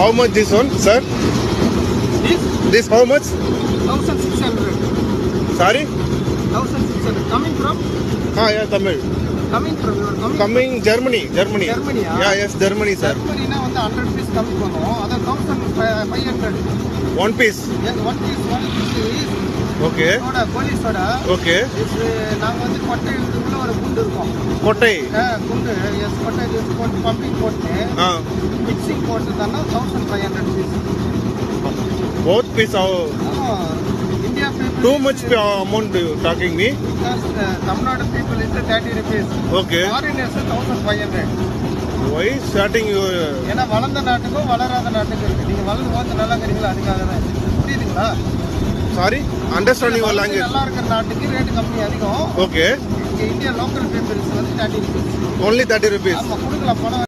How much this one, sir? This how much? 1,600. Sorry? 1,600. Coming from? Yeah, Tamil. Coming from your Coming Germany. Germany, Yeah, yes, Germany, sir. Germany na வந்து 100 piece கம்மி பண்ணுவோம். அத 1,500. One piece. Yes, one piece is Okay. soda, Kohli soda. Okay. நாங்க வந்து கொட்டை உள்ள ஒரு குண்டு இருக்கும். Kottai. குண்டு எஸ் கொட்டை போட்டு பம்பிங் போட்டு மிக்சிங் போட்டு தானா 1,500 piece. Both piece are India people too much amount you talking me. Because Tamil Nadu people is 30 rupees. Okay. Foreigners 1,500. Why starting you? ஏன்னா வளர்ந்த நாட்டுக்கும் வளராத நாட்டுக்கும் இருக்கு. நீங்க வளர்ந்து போது நல்லா இருக்கிறீங்களா அதுக்காக தான். புரியுதுங்களா? Sorry, understanding your language. நல்லா இருக்கிற நாட்டுக்கு ரேட் கம்மி அதிகம். Okay. இந்தியா லோக்கல் பீப்பிள்ஸ் வந்து 30 rupees. Only 30 rupees. ஆமா கொடுக்கலாம் பணம்